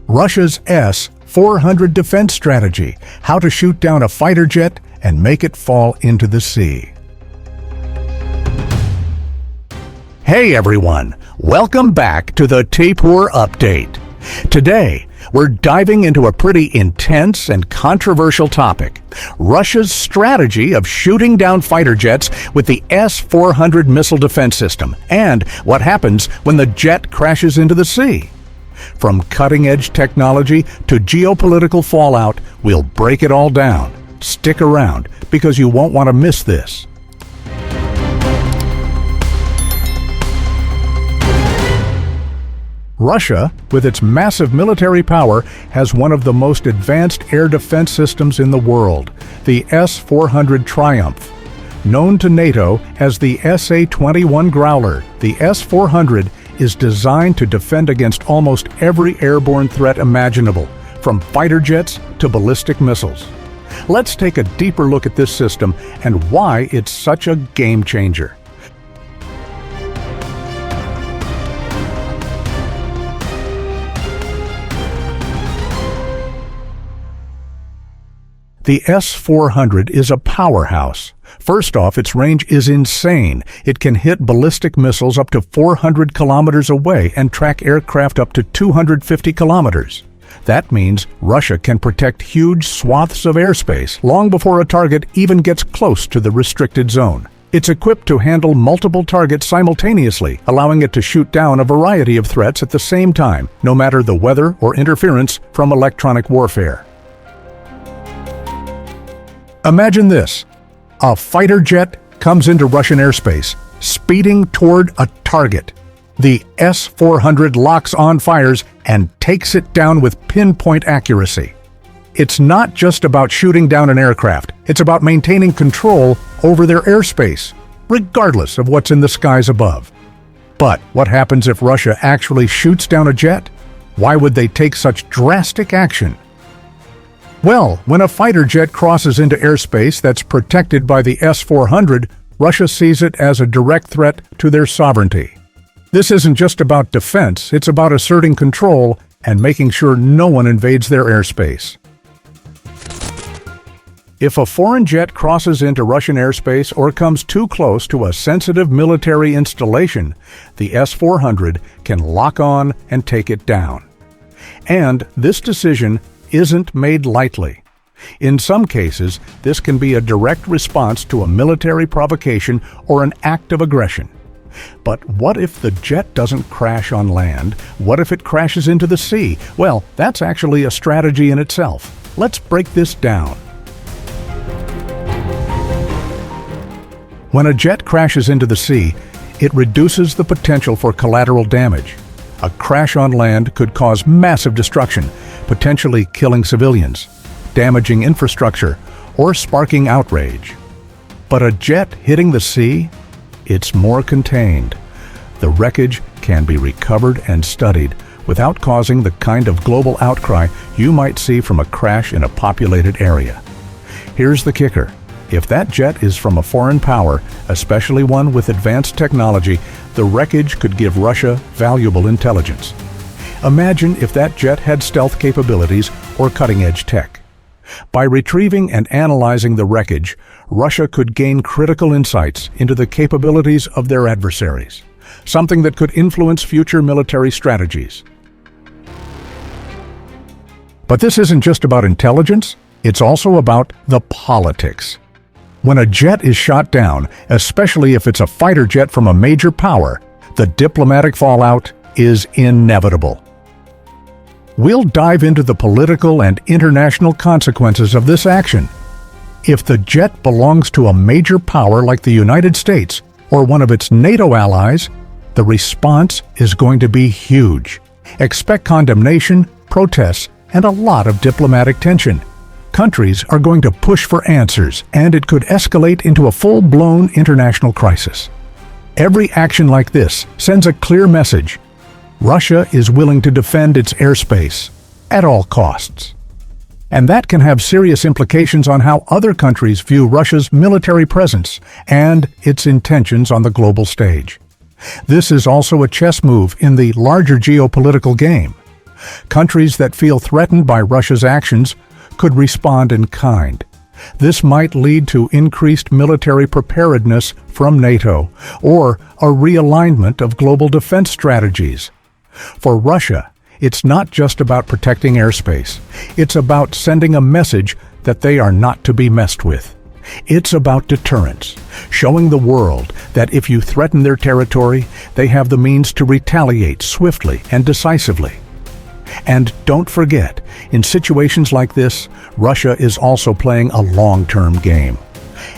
Russia's S-400 defense strategy, how to shoot down a fighter jet and make it fall into the sea. Hey everyone, welcome back to the Geopolitical Update. Today, we're diving into a pretty intense and controversial topic, Russia's strategy of shooting down fighter jets with the S-400 missile defense system, and what happens when the jet crashes into the sea. From cutting-edge technology to geopolitical fallout, we'll break it all down. Stick around, because you won't want to miss this. Russia, with its massive military power, has one of the most advanced air defense systems in the world, the S-400 Triumph. Known to NATO as the SA-21 Growler, the S-400 is designed to defend against almost every airborne threat imaginable, from fighter jets to ballistic missiles. Let's take a deeper look at this system and why it's such a game changer. The S-400 is a powerhouse. First off, its range is insane. It can hit ballistic missiles up to 400 kilometers away and track aircraft up to 250 kilometers. That means Russia can protect huge swaths of airspace long before a target even gets close to the restricted zone. It's equipped to handle multiple targets simultaneously, allowing it to shoot down a variety of threats at the same time, no matter the weather or interference from electronic warfare. Imagine this. A fighter jet comes into Russian airspace, speeding toward a target. The S-400 locks on fires and takes it down with pinpoint accuracy. It's not just about shooting down an aircraft, it's about maintaining control over their airspace, regardless of what's in the skies above. But what happens if Russia actually shoots down a jet? Why would they take such drastic action? Well, when a fighter jet crosses into airspace that's protected by the S-400, Russia sees it as a direct threat to their sovereignty. This isn't just about defense, it's about asserting control and making sure no one invades their airspace. If a foreign jet crosses into Russian airspace or comes too close to a sensitive military installation, the S-400 can lock on and take it down. And this decision isn't made lightly. In some cases, this can be a direct response to a military provocation or an act of aggression. But what if the jet doesn't crash on land? What if it crashes into the sea? Well, that's actually a strategy in itself. Let's break this down. When a jet crashes into the sea, it reduces the potential for collateral damage. A crash on land could cause massive destruction, potentially killing civilians, damaging infrastructure, or sparking outrage. But a jet hitting the sea? It's more contained. The wreckage can be recovered and studied without causing the kind of global outcry you might see from a crash in a populated area. Here's the kicker. If that jet is from a foreign power, especially one with advanced technology, the wreckage could give Russia valuable intelligence. Imagine if that jet had stealth capabilities or cutting-edge tech. By retrieving and analyzing the wreckage, Russia could gain critical insights into the capabilities of their adversaries, something that could influence future military strategies. But this isn't just about intelligence, it's also about the politics. When a jet is shot down, especially if it's a fighter jet from a major power, the diplomatic fallout is inevitable. We'll dive into the political and international consequences of this action. If the jet belongs to a major power like the United States or one of its NATO allies, the response is going to be huge. Expect condemnation, protests, and a lot of diplomatic tension. Countries are going to push for answers, and it could escalate into a full-blown international crisis. Every action like this sends a clear message. Russia is willing to defend its airspace at all costs. And that can have serious implications on how other countries view Russia's military presence and its intentions on the global stage. This is also a chess move in the larger geopolitical game. Countries that feel threatened by Russia's actions could respond in kind. This might lead to increased military preparedness from NATO or a realignment of global defense strategies. For Russia, it's not just about protecting airspace. It's about sending a message that they are not to be messed with. It's about deterrence, showing the world that if you threaten their territory, they have the means to retaliate swiftly and decisively. And don't forget, in situations like this, Russia is also playing a long-term game.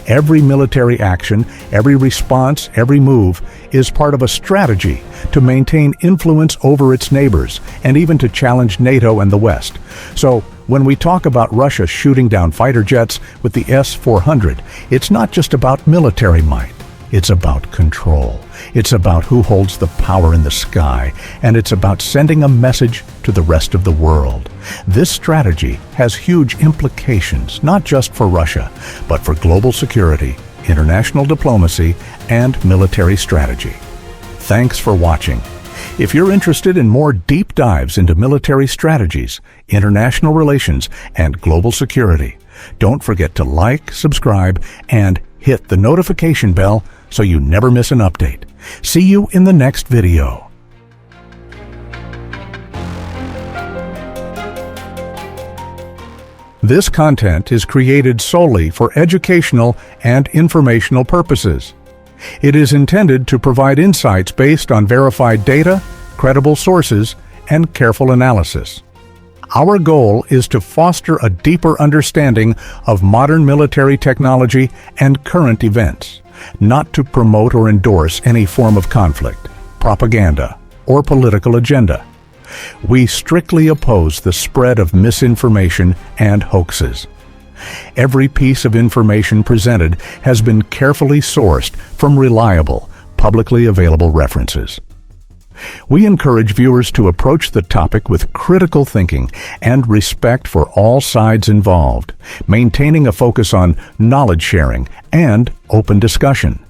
Every military action, every response, every move is part of a strategy to maintain influence over its neighbors and even to challenge NATO and the West. So, when we talk about Russia shooting down fighter jets with the S-400, it's not just about military might. It's about control. It's about who holds the power in the sky, and it's about sending a message to the rest of the world. This strategy has huge implications, not just for Russia, but for global security, international diplomacy, and military strategy. Thanks for watching. If you're interested in more deep dives into military strategies, international relations, and global security, don't forget to like, subscribe, and hit the notification bell so you never miss an update. See you in the next video. This content is created solely for educational and informational purposes. It is intended to provide insights based on verified data, credible sources, and careful analysis. Our goal is to foster a deeper understanding of modern military technology and current events, not to promote or endorse any form of conflict, propaganda, or political agenda. We strictly oppose the spread of misinformation and hoaxes. Every piece of information presented has been carefully sourced from reliable, publicly available references. We encourage viewers to approach the topic with critical thinking and respect for all sides involved, maintaining a focus on knowledge sharing and open discussion.